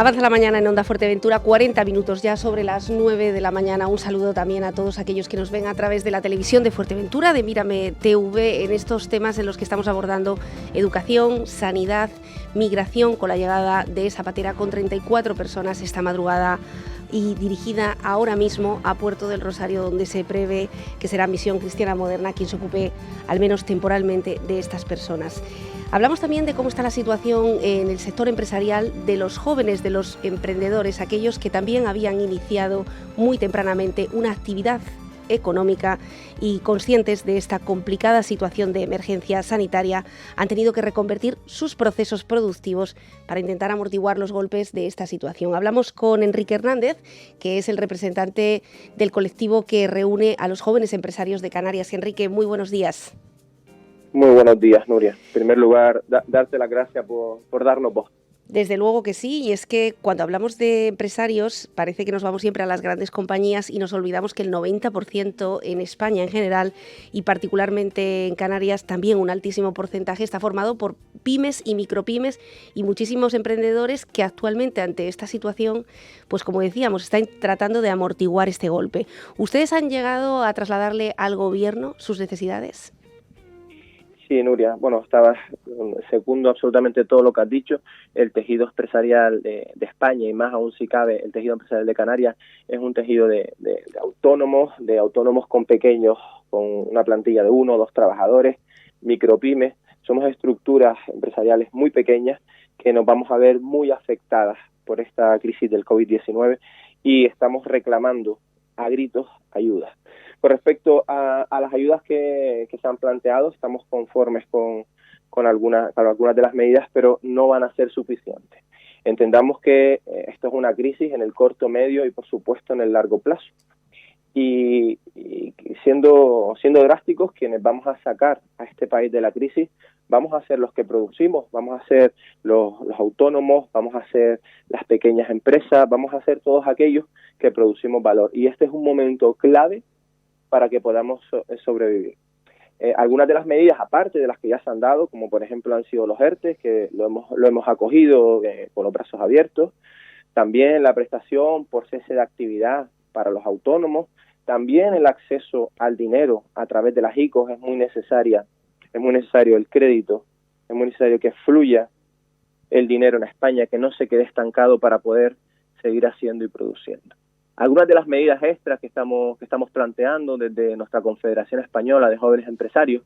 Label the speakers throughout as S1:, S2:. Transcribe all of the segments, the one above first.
S1: Avanza la mañana en Onda Fuerteventura, 40 minutos ya sobre las 9 de la mañana. Un saludo también a todos aquellos que nos ven a través de la televisión de Fuerteventura, de Mírame TV, en estos temas en los que estamos abordando educación, sanidad, migración, con la llegada de Zapatera con 34 personas esta madrugada y dirigida ahora mismo a Puerto del Rosario, donde se prevé que será Misión Cristiana Moderna quien se ocupe, al menos temporalmente, de estas personas. Hablamos también de cómo está la situación en el sector empresarial de los jóvenes, de los emprendedores, aquellos que también habían iniciado muy tempranamente una actividad económica y conscientes de esta complicada situación de emergencia sanitaria, han tenido que reconvertir sus procesos productivos para intentar amortiguar los golpes de esta situación. Hablamos con Enrique Hernández, que es el representante del colectivo que reúne a los jóvenes empresarios de Canarias. Enrique, muy buenos días.
S2: Muy buenos días, Nuria. En primer lugar, darte las gracias por darnos voz.
S1: Desde luego que sí, y es que cuando hablamos de empresarios parece que nos vamos siempre a las grandes compañías y nos olvidamos que el 90% en España en general y particularmente en Canarias también un altísimo porcentaje está formado por pymes y micropymes y muchísimos emprendedores que actualmente ante esta situación, pues como decíamos, están tratando de amortiguar este golpe. ¿Ustedes han llegado a trasladarle al gobierno sus necesidades?
S2: Sí, Nuria, bueno, segundo absolutamente todo lo que has dicho. El tejido empresarial de España, y más aún si cabe el tejido empresarial de Canarias, es un tejido de autónomos con pequeños, con una plantilla de 1 o 2 trabajadores, micropymes. Somos estructuras empresariales muy pequeñas que nos vamos a ver muy afectadas por esta crisis del COVID-19 y estamos reclamando a gritos ayuda. Con respecto a las ayudas que se han planteado, estamos conformes con algunas de las medidas, pero no van a ser suficientes. Entendamos que esto es una crisis en el corto, medio y, por supuesto, en el largo plazo. Y siendo drásticos, quienes vamos a sacar a este país de la crisis, vamos a ser los que producimos, vamos a ser los autónomos, vamos a ser las pequeñas empresas, vamos a ser todos aquellos que producimos valor. Y este es un momento clave para que podamos sobrevivir. Algunas de las medidas, aparte de las que ya se han dado, como por ejemplo han sido los ERTE, que lo hemos acogido con los brazos abiertos, también la prestación por cese de actividad para los autónomos, también el acceso al dinero a través de las ICOs es muy necesario el crédito, es muy necesario que fluya el dinero en España, que no se quede estancado para poder seguir haciendo y produciendo. Algunas de las medidas extras que estamos planteando desde nuestra Confederación Española de Jóvenes Empresarios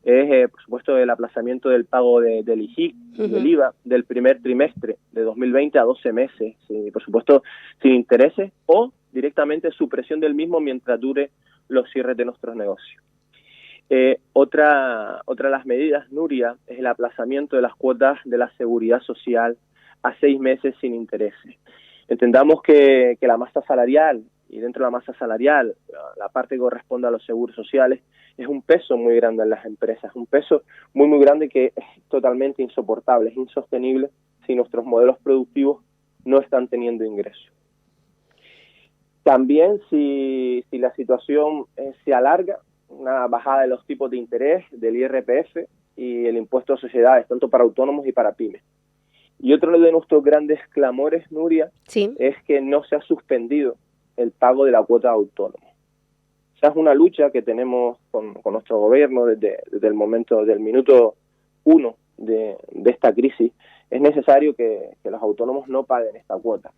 S2: es, por supuesto, el aplazamiento del pago del IGIC, del IVA, del primer trimestre de 2020 a 12 meses, por supuesto, sin intereses o directamente supresión del mismo mientras dure los cierres de nuestros negocios. Otra de las medidas, Nuria, es el aplazamiento de las cuotas de la seguridad social a 6 meses sin intereses. Entendamos que la masa salarial, y dentro de la masa salarial, la parte que corresponde a los seguros sociales, es un peso muy grande en las empresas, un peso muy, muy grande que es totalmente insoportable, es insostenible si nuestros modelos productivos no están teniendo ingresos. También si la situación se alarga, una bajada de los tipos de interés del IRPF y el impuesto a sociedades, tanto para autónomos y para pymes. Y otro de nuestros grandes clamores, Nuria, sí, es que no se ha suspendido el pago de la cuota de autónomo. Esa es una lucha que tenemos con nuestro gobierno desde el minuto 1 de esta crisis. Es necesario que los autónomos no paguen esta cuota.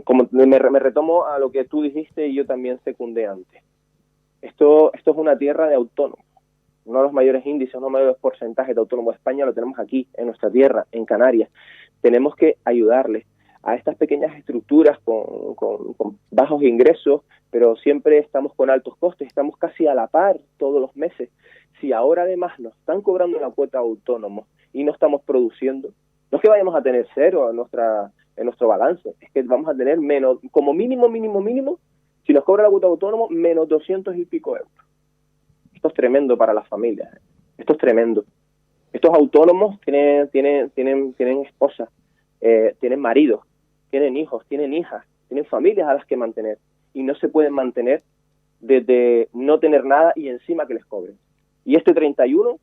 S2: Como me retomo a lo que tú dijiste y yo también secundé antes. Esto es una tierra de autónomos. Uno de los mayores índices, uno de los mayores porcentajes de autónomos de España lo tenemos aquí, en nuestra tierra, en Canarias. Tenemos que ayudarles a estas pequeñas estructuras con bajos ingresos, pero siempre estamos con altos costes, estamos casi a la par todos los meses. Si ahora además nos están cobrando la cuota de autónomos y no estamos produciendo, no es que vayamos a tener cero en nuestro balance, es que vamos a tener menos, como mínimo, si nos cobra la cuota de autónomo, menos 200 y pico euros. Esto es tremendo para las familias. Esto es tremendo. Estos autónomos tienen esposas, tienen maridos, tienen hijos, tienen hijas, tienen familias a las que mantener. Y no se pueden mantener desde no tener nada y encima que les cobren. Y este 31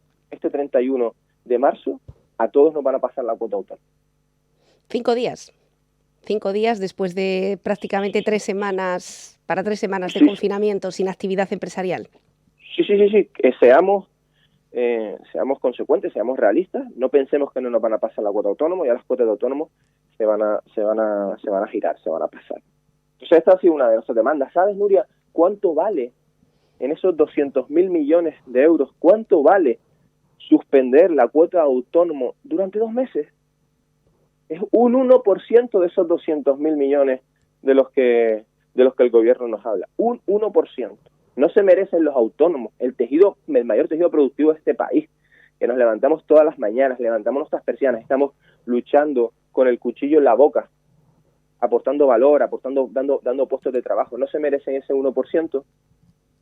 S2: de marzo, a todos nos van a pasar la cuota autónoma.
S1: 5 días. 5 días después de prácticamente 3 semanas, para 3 semanas de
S2: Sí,
S1: confinamiento sin actividad empresarial.
S2: sí. Seamos consecuentes, seamos realistas, no pensemos que no nos van a pasar la cuota de autónomo, ya las cuotas de autónomo se van a girar, se van a pasar. Entonces esta ha sido una de nuestras demandas. ¿Sabes, Nuria, cuánto vale en esos 200.000 millones de euros, cuánto vale suspender la cuota de autónomo durante 2 meses? Es un 1% de esos 200.000 millones de los que el gobierno nos habla. Un 1%. No se merecen los autónomos, el mayor tejido productivo de este país, que nos levantamos todas las mañanas, levantamos nuestras persianas, estamos luchando con el cuchillo en la boca, aportando valor, dando puestos de trabajo. No se merecen ese 1%,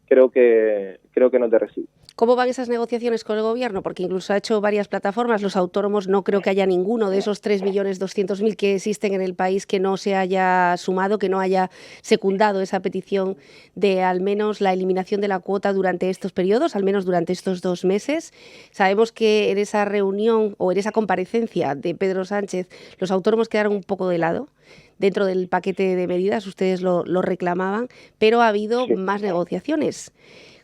S2: creo que no es de recibo.
S1: ¿Cómo van esas negociaciones con el gobierno? Porque incluso ha hecho varias plataformas, los autónomos, no creo que haya ninguno de esos 3.200.000 que existen en el país que no se haya sumado, que no haya secundado esa petición de al menos la eliminación de la cuota durante estos periodos, al menos durante estos 2 meses. Sabemos que en esa reunión o en esa comparecencia de Pedro Sánchez los autónomos quedaron un poco de lado. Dentro del paquete de medidas, ustedes lo reclamaban, pero ha habido más negociaciones.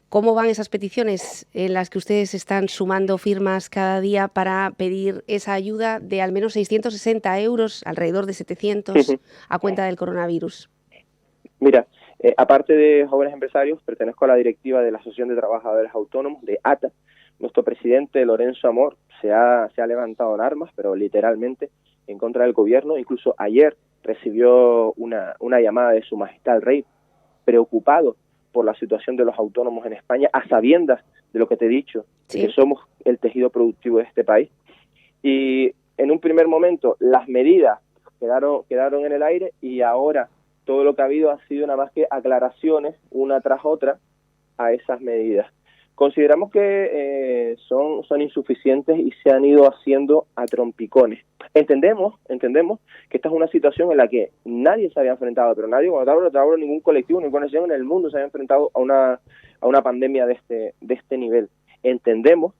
S1: ¿Cómo van esas peticiones en las que ustedes están sumando firmas cada día para pedir esa ayuda de al menos 660 euros, alrededor de 700, a cuenta del coronavirus?
S2: Mira, aparte de jóvenes empresarios, pertenezco a la directiva de la Asociación de Trabajadores Autónomos, de ATA. Nuestro presidente, Lorenzo Amor, se ha levantado en armas, pero literalmente, en contra del gobierno. Incluso ayer recibió una llamada de Su Majestad el Rey, preocupado por la situación de los autónomos en España, a sabiendas de lo que te he dicho,
S1: Sí.
S2: de que somos el tejido productivo de este país. Y en un primer momento las medidas quedaron en el aire, y ahora todo lo que ha habido ha sido nada más que aclaraciones una tras otra a esas medidas. Consideramos que son insuficientes y se han ido haciendo a trompicones. Entendemos que esta es una situación en la que nadie se había enfrentado, pero nadie, cuando te hablo, ningún colectivo, ninguna organización en el mundo se había enfrentado a una pandemia de este nivel. Entendemos,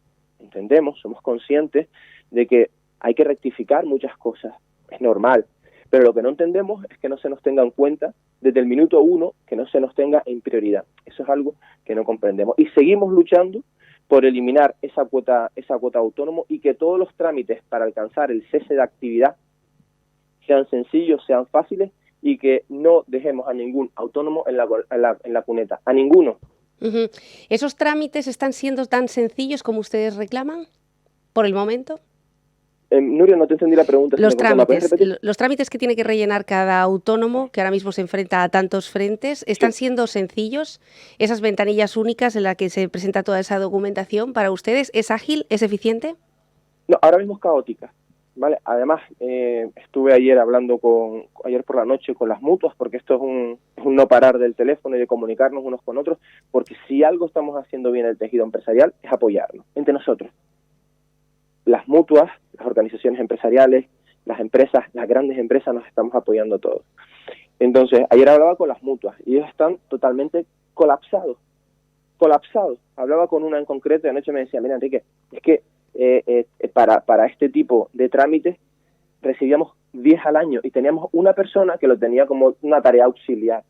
S2: somos conscientes de que hay que rectificar muchas cosas, es normal, pero lo que no entendemos es que no se nos tenga en cuenta desde el minuto 1, que no se nos tenga en prioridad. Eso es algo que no comprendemos. Y seguimos luchando por eliminar esa cuota autónomo, y que todos los trámites para alcanzar el cese de actividad sean sencillos, sean fáciles, y que no dejemos a ningún autónomo en la cuneta, a ninguno.
S1: Uh-huh. ¿Esos trámites están siendo tan sencillos como ustedes reclaman por el momento?
S2: Nuria, no te entendí la pregunta.
S1: Los trámites que tiene que rellenar cada autónomo, que ahora mismo se enfrenta a tantos frentes, ¿están siendo sencillos? ¿Esas ventanillas únicas en las que se presenta toda esa documentación para ustedes, es ágil, es eficiente?
S2: No, ahora mismo es caótica, ¿vale? Además, estuve ayer por la noche con las mutuas, porque esto es un no parar del teléfono y de comunicarnos unos con otros, porque si algo estamos haciendo bien el tejido empresarial es apoyarnos entre nosotros. Las mutuas, las organizaciones empresariales, las empresas, las grandes empresas, nos estamos apoyando todos. Entonces, ayer hablaba con las mutuas y ellos están totalmente colapsados. Hablaba con una en concreto y anoche me decía, mira, Enrique, es que para este tipo de trámites recibíamos 10 al año y teníamos una persona que lo tenía como una tarea auxiliar.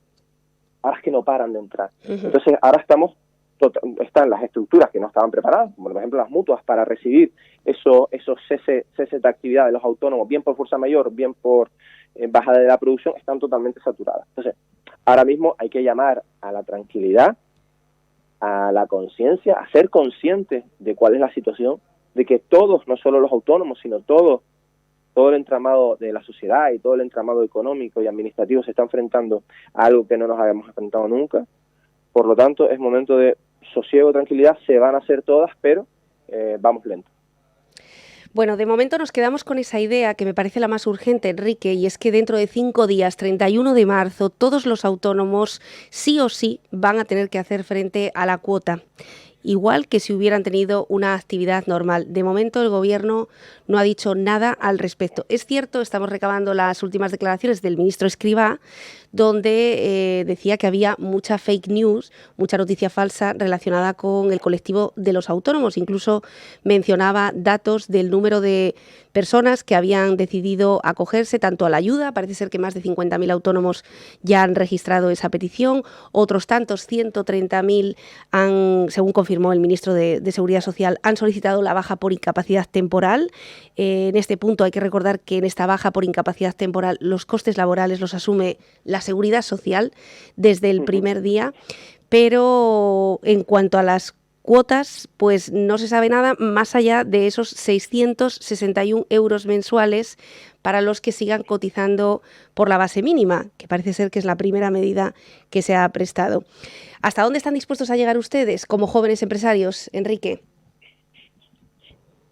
S2: Ahora es que no paran de entrar. Uh-huh. Entonces, ahora están las estructuras que no estaban preparadas, como por ejemplo las mutuas, para recibir esos ceses de actividad de los autónomos, bien por fuerza mayor, bien por bajada de la producción, están totalmente saturadas. Entonces, ahora mismo hay que llamar a la tranquilidad, a la conciencia, a ser conscientes de cuál es la situación, de que todos, no solo los autónomos, sino todo el entramado de la sociedad y todo el entramado económico y administrativo se está enfrentando a algo que no nos habíamos enfrentado nunca. Por lo tanto, es momento de sosiego, tranquilidad, se van a hacer todas, pero vamos lento.
S1: Bueno, de momento nos quedamos con esa idea que me parece la más urgente, Enrique, y es que dentro de 5 días, 31 de marzo, todos los autónomos sí o sí van a tener que hacer frente a la cuota. igual que si hubieran tenido una actividad normal. De momento el Gobierno no ha dicho nada al respecto. Es cierto, estamos recabando las últimas declaraciones del ministro Escrivá, donde decía que había mucha fake news, mucha noticia falsa relacionada con el colectivo de los autónomos. Incluso mencionaba datos del número de personas que habían decidido acogerse tanto a la ayuda. Parece ser que más de 50.000 autónomos ya han registrado esa petición, otros tantos, 130.000, según confirmó el ministro de Seguridad Social, han solicitado la baja por incapacidad temporal. En este punto hay que recordar que en esta baja por incapacidad temporal los costes laborales los asume la Seguridad Social desde el primer día, pero en cuanto a las cuotas, pues no se sabe nada más allá de esos 661 euros mensuales para los que sigan cotizando por la base mínima, que parece ser que es la primera medida que se ha prestado. ¿Hasta dónde están dispuestos a llegar ustedes como jóvenes empresarios, Enrique?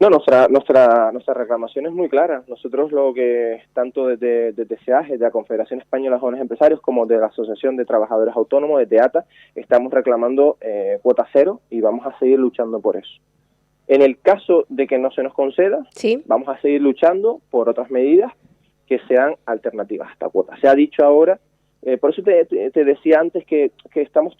S2: No, nuestra reclamación es muy clara. Nosotros lo que, tanto desde SEAGE, de la Confederación Española de Jóvenes Empresarios, como de la Asociación de Trabajadores Autónomos, desde ATA, estamos reclamando cuota cero y vamos a seguir luchando por eso. En el caso de que no se nos conceda,
S1: sí,
S2: vamos a seguir luchando por otras medidas que sean alternativas a esta cuota. Se ha dicho ahora, por eso te decía antes que estamos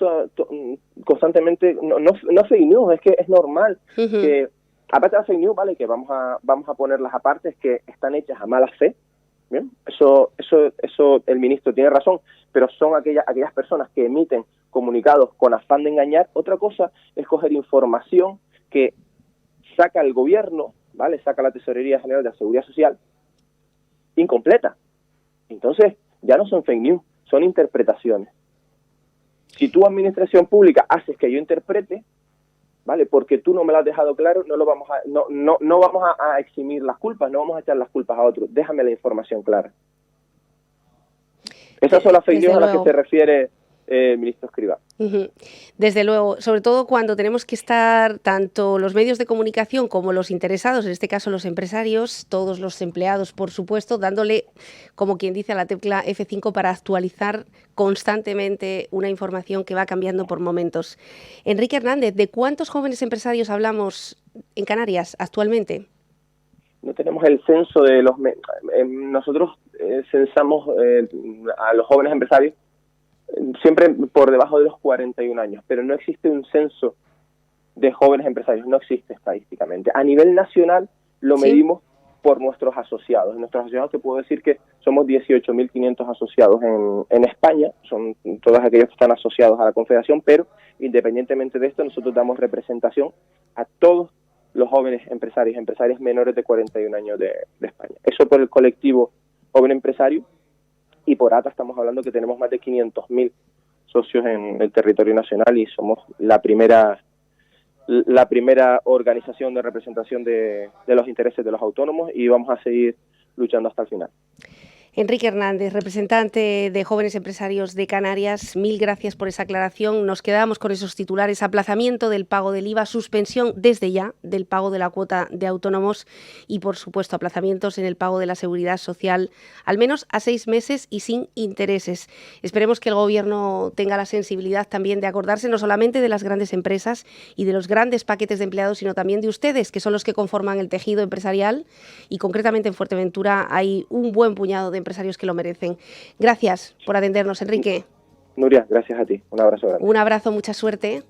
S2: constantemente, no fake news, es que es normal que... Aparte de la fake news, vale, que vamos a ponerlas aparte, es que están hechas a mala fe, ¿bien? Eso el ministro tiene razón, pero son aquellas personas que emiten comunicados con afán de engañar. Otra cosa es coger información que saca el gobierno, ¿vale? Saca la Tesorería General de la Seguridad Social, incompleta. Entonces, ya no son fake news, son interpretaciones. Si tú, administración pública, haces que yo interprete, ¿vale? Porque tú no me lo has dejado claro, no vamos a eximir las culpas, no vamos a echar las culpas a otros. Déjame la información clara. Esas son las fake news a las que se refiere el ministro Escrivá.
S1: Desde luego, sobre todo cuando tenemos que estar tanto los medios de comunicación como los interesados, en este caso los empresarios, todos los empleados, por supuesto, dándole, como quien dice, a la tecla F5 para actualizar constantemente una información que va cambiando por momentos. Enrique Hernández, ¿de cuántos jóvenes empresarios hablamos en Canarias actualmente?
S2: No tenemos el censo de los... nosotros censamos a los jóvenes empresarios siempre por debajo de los 41 años, pero no existe un censo de jóvenes empresarios, no existe estadísticamente. A nivel nacional lo medimos por nuestros asociados. Nuestros asociados, te puedo decir que somos 18.500 asociados en España, son todos aquellos que están asociados a la Confederación, pero independientemente de esto, nosotros damos representación a todos los jóvenes empresarios menores de 41 años de España. Eso por el colectivo joven empresario. Y por ATA estamos hablando que tenemos más de 500.000 socios en el territorio nacional y somos la primera organización de representación de los intereses de los autónomos y vamos a seguir luchando hasta el final.
S1: Enrique Hernández, representante de Jóvenes Empresarios de Canarias, mil gracias por esa aclaración. Nos quedamos con esos titulares: aplazamiento del pago del IVA, suspensión desde ya del pago de la cuota de autónomos y, por supuesto, aplazamientos en el pago de la Seguridad Social, al menos a 6 meses y sin intereses. Esperemos que el Gobierno tenga la sensibilidad también de acordarse no solamente de las grandes empresas y de los grandes paquetes de empleados, sino también de ustedes, que son los que conforman el tejido empresarial, y concretamente en Fuerteventura hay un buen puñado de empresarios que lo merecen. Gracias por atendernos, Enrique.
S2: Nuria, gracias a ti. Un abrazo grande.
S1: Un abrazo, mucha suerte.